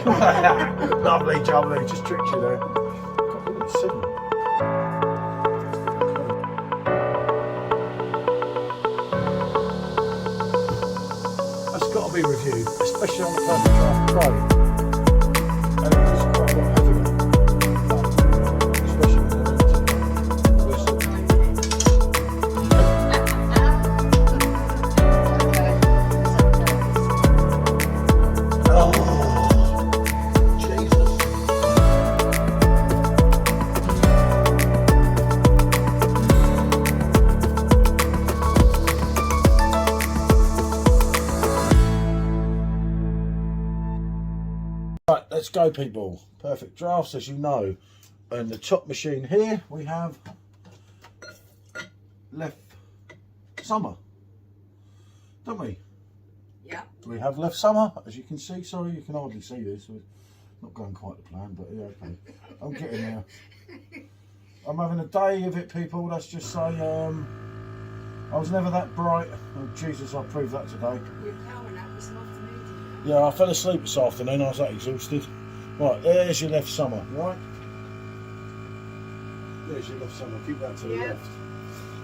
Lovely jubbly, just tricked you there. God, look at the signal. That's got to be reviewed, especially on the Perfectdraft Pro. And it was quite a lot heavier. Especially with the whistle. Oh, Jesus. Right, let's go, people. Perfectdrafts, as you know. And the top machine here, we have Leffe Summer, don't we? Yeah. We have Leffe Summer, as you can see. Sorry, you can hardly see this. We're not going quite the plan, but yeah, okay. I'm getting there. I'm having a day of it, people. Let's just say I was never that bright. Oh, Jesus, I proved that today. You're powering up this afternoon, didn't you? Yeah, I fell asleep this afternoon. I was that exhausted. Right, there's your Leffe Summer, right? There's your Leffe Summer. Keep that to the left.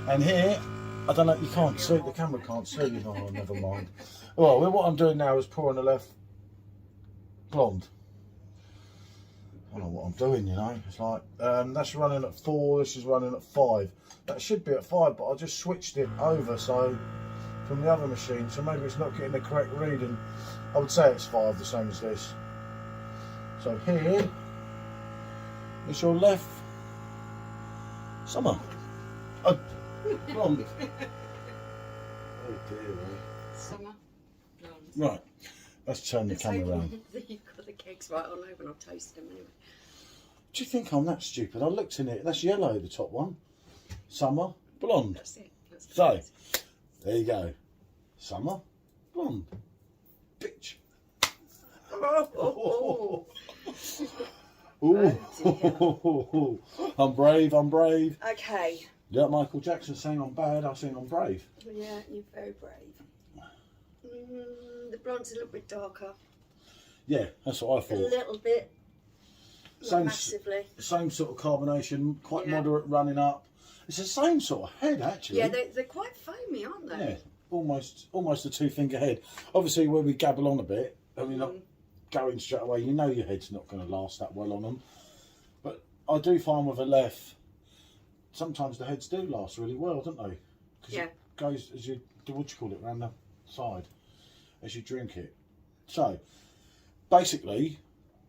And here, I don't know, you can't see, the camera can't see. Oh, never mind. Well, what I'm doing now is pouring a Leffe blonde. I don't know what I'm doing, you know. It's like, that's running at 4, this is running at 5. That should be at 5, but I just switched it over, so, from the other machine, so maybe it's not getting the correct reading. I would say it's 5, the same as this. So here is your Leffe Summer. Oh, blonde. Oh dear, Summer. right. Let's turn the camera around. You've got the kegs right on over and I'll toast them anyway. Do you think I'm that stupid? I looked in it. That's yellow, the top one. Summer, blonde. That's it. That's So, correct. there you go. Summer, blonde. Bitch. Oh. Ooh. I'm brave, I'm brave. Okay. Yeah, Michael Jackson saying I'm bad, I sing I'm brave. Yeah, you're very brave. The blonde's a little bit darker. Yeah, that's what I A thought. little bit. Not Same, massively. same sort of carbonation, quite Yeah. moderate running up. It's the same sort of head, actually. Yeah, they're quite foamy, aren't they? Yeah, almost a 2-finger head. Obviously, when we gabble on a bit, and you're not going straight away, you know your head's not going to last that well on them. But I do find with a Leffe, sometimes the heads do last really well, don't they? Because it goes, as you do, what do you call it, around the side as you drink it. So, basically,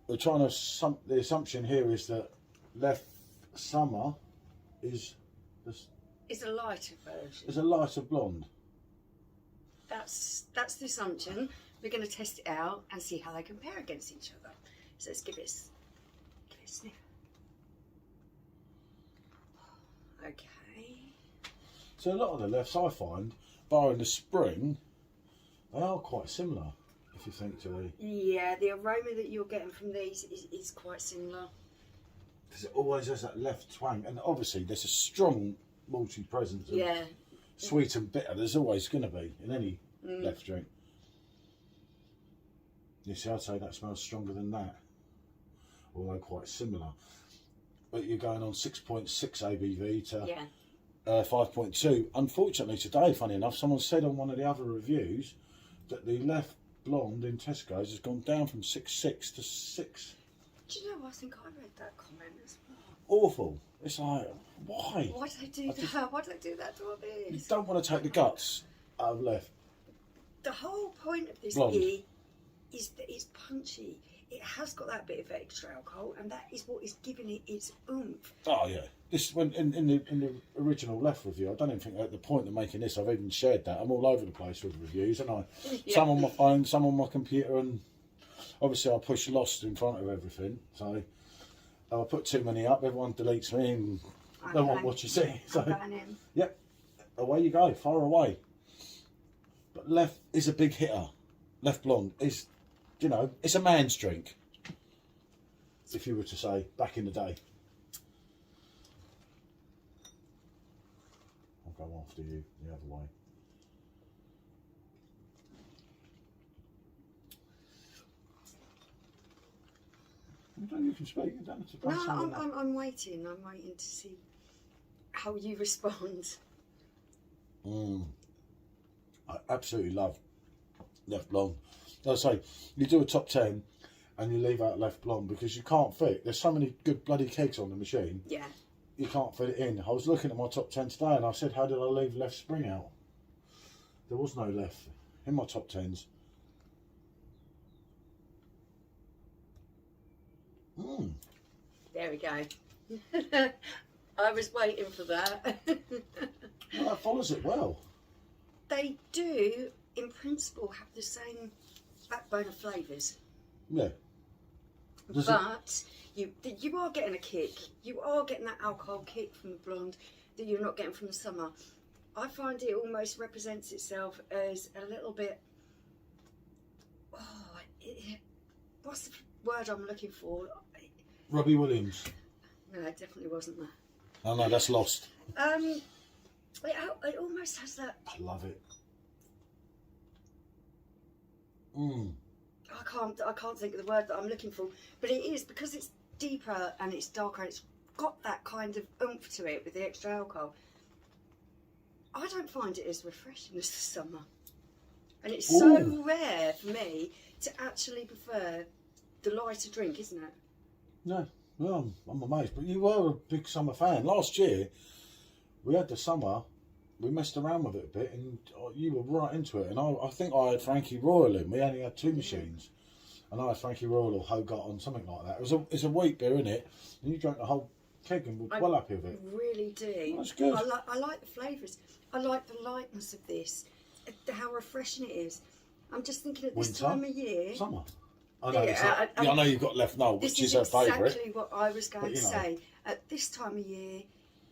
we're trying to, the assumption here is that Leffe Summer is It's a lighter version. a lighter blonde. That's the assumption. We're going to test it out and see how they compare against each other. So let's give it a sniff. Okay. So a lot of the Leffes I find, bar in the spring, they are quite similar, if you think to the... Yeah, the aroma that you're getting from these is quite similar. Because it always has that Leffe twang, and obviously there's a strong malty presence. Yeah. Sweet and bitter, there's always going to be in any Leffe drink. You see, I'd say that smells stronger than that, although quite similar. But you're going on 6.6 ABV to 5.2. Unfortunately today, funny enough, someone said on one of the other reviews that the Leffe blonde in Tesco's has gone down from 6.6 to 6. Do you know, I think I read that comment as well. Awful. It's like, why? Why do they do that? Why do they do that to our beers? You don't want to take the guts out of Leffe. The whole point of this Blonde. beer is that it's punchy. It has got that bit of extra alcohol, and that is what is giving it its oomph. Oh yeah. This when in the original Leffe review, I don't even think at the point of making this I've even shared that. I'm all over the place with reviews, and some on my phone, some on my computer, and obviously I push lost in front of everything. So if I put too many up, everyone deletes me and they want what you see. So yep, away you go, far away. But Leffe is a big hitter. Leffe blonde is, you know, it's a man's drink, if you were to say back in the day. I'll go after you the other way. You can speak. You don't have to play No, something. I'm waiting. I'm waiting to see how you respond. I absolutely love Leffe Blonde. As I say, you do a top 10 and you leave out Leffe Blonde because you can't fit. There's so many good bloody kegs on the machine. Yeah. You can't fit it in. I was looking at my top 10 today and I said, how did I leave Leffe Spring out? There was no Leffe in my top 10s. There we go. I was waiting for that. Well, that follows it well. They do, in principle, have the same backbone of flavours. Yeah. But you are getting a kick. You are getting that alcohol kick from the blonde that you're not getting from the summer. I find it almost represents itself as a little bit. What's the word I'm looking for? Robbie Williams. No, it definitely wasn't that. Oh no, that's Lost. It almost has that. I love it. I can't think of the word that I'm looking for, but it is because it's deeper and it's darker. And it's got that kind of oomph to it with the extra alcohol. I don't find it as refreshing as the summer, and it's so rare for me to actually prefer the lighter drink, isn't it? No, well, I'm amazed. But you were a big summer fan. Last year, we had the summer, we messed around with it a bit, and you were right into it. And I think I had Frankie Royal in. We only had 2 machines. And I had Frankie Royal or Hogarth on, something like that. It's a wheat beer, innit? And you drank the whole keg and were well happy with it. I really do. That's good. I like the flavours. I like the lightness of this, how refreshing it is. I'm just thinking at this time of year. Summer. I know, Yeah, I know you've got Leffe Knoll, which is her favourite. This is exactly what I was going to say. At this time of year,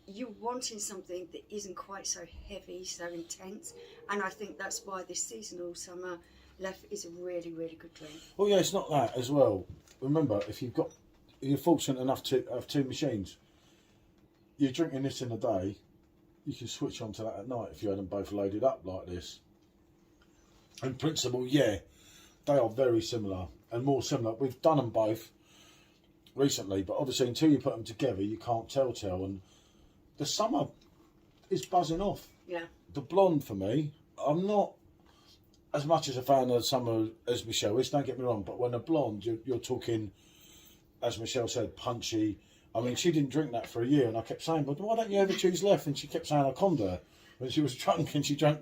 you're wanting something that isn't quite so heavy, so intense, and I think that's why this seasonal summer Leffe is a really, really good drink. Well, yeah, it's not that as well. Remember, if you're fortunate enough to have 2 machines, you're drinking this in a day, you can switch on to that at night if you had them both loaded up like this. In principle, yeah, they are very similar and more similar. We've done them both recently, but obviously until you put them together, you can't tell. And the summer is buzzing off. Yeah. The blonde for me, I'm not as much as a fan of the summer as Michelle is, don't get me wrong, but when a blonde, you're talking, as Michelle said, punchy. I mean, she didn't drink that for a year, and I kept saying, but why don't you ever choose Leffe? And she kept saying I conned her when she was drunk, and she drank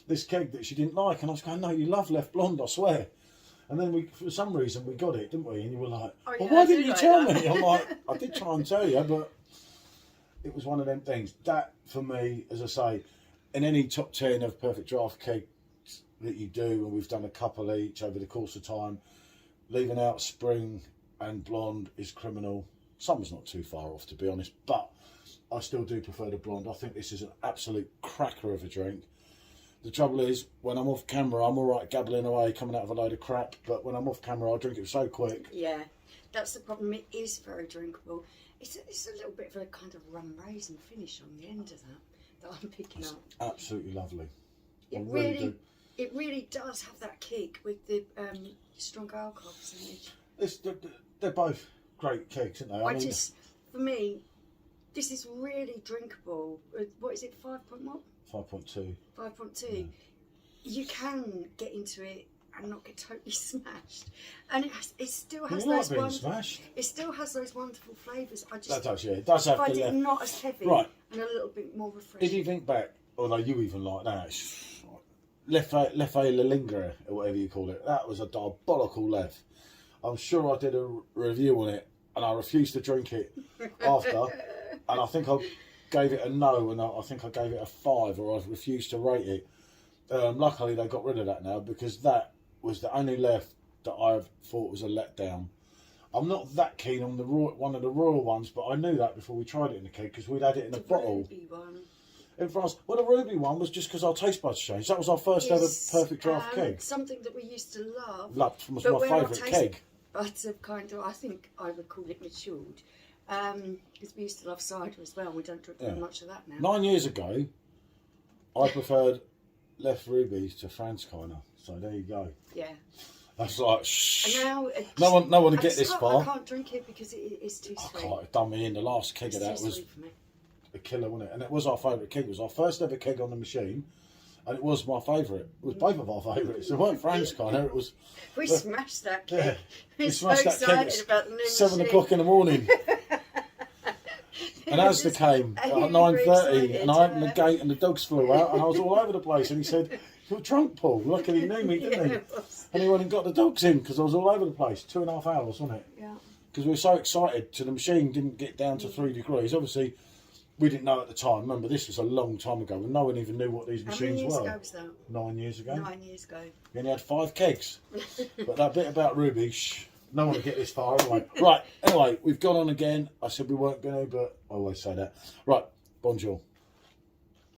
this keg that she didn't like, and I was going, no, you love Leffe Blonde, I swear. And then for some reason we got it, didn't we? And you were like, well, why didn't you tell me? I'm like, I did try and tell you, but it was one of them things. That, for me, as I say, in any top 10 of Perfectdraft keg that you do, and we've done a couple each over the course of time, leaving out Spring and Blonde is criminal. Summer's not too far off, to be honest, but I still do prefer the Blonde. I think this is an absolute cracker of a drink. The trouble is, when I'm off camera, I'm all right gabbling away, coming out of a load of crap, but when I'm off camera, I drink it so quick. Yeah, that's the problem. It is very drinkable. It's a little bit of a kind of rum raisin finish on the end of that I'm picking up. Absolutely lovely. It really does have that kick with the strong alcohol percentage. They're both great kegs, aren't they? For me, this is really drinkable. What is it, 5.1? 5.2. 5.2. Yeah. You can get into it and not get totally smashed, and it still has smashed. It still has those wonderful flavours. It does have find the it not as heavy, right, and a little bit more refreshing. If you think back, although you even like that, Leffe La Lingua, or whatever you call it, that was a diabolical Leffe. I'm sure I did a review on it, and I refused to drink it after, and I think I gave it a no, and I think I gave it a 5, or I refused to rate it. Luckily, they got rid of that now, because that was the only Leffe that I thought was a letdown. I'm not that keen on one of the Royal ones, but I knew that before we tried it in the keg, because we'd had it in a bottle. Ruby one. In France. Well, the Ruby one was just because our taste buds changed. That was our first ever Perfectdraft keg. Something that we used to love. Loved, was my favourite keg. But kind of, I think I would call it matured. Because we used to love cider as well. We don't drink very much of that now. 9 years ago, I preferred Leffe Rubies to Franz Keiner. So there you go. Yeah. That's like, shh. And now, No one to I get just this can't- far. I can't drink it because it is too I sweet. can't have done me in. The last keg It's of that too was sweet for me. a killer, wasn't it? And it was our favourite keg. It was our first ever keg on the machine, and it was my favourite. It was both of our favourites. It weren't Frank's kind of. It was. We smashed that keg. Yeah, We're we so smashed that keg excited at about the new 7 machine. o'clock in the morning. And Asda came at And you were 9:30, and I opened the excited, gate, and the dogs flew out, and I was all over the place. And he said, "You're drunk, Paul." Luckily, he knew me, didn't he? Yeah, it was. And he went and got the dogs in because I was all over the place. 2.5 hours, wasn't it? Yeah. Because we were so excited till the machine didn't get down to 3 degrees. Obviously, we didn't know at the time. Remember, this was a long time ago, and no one even knew what these How machines many years were. ago was that? 9 years ago. 9 years ago. We only had 5 kegs. But that bit about Ruby, shh, no one will get this far anyway. Right, anyway, we've gone on again. I said we weren't going to, but I always say that. Right, bonjour.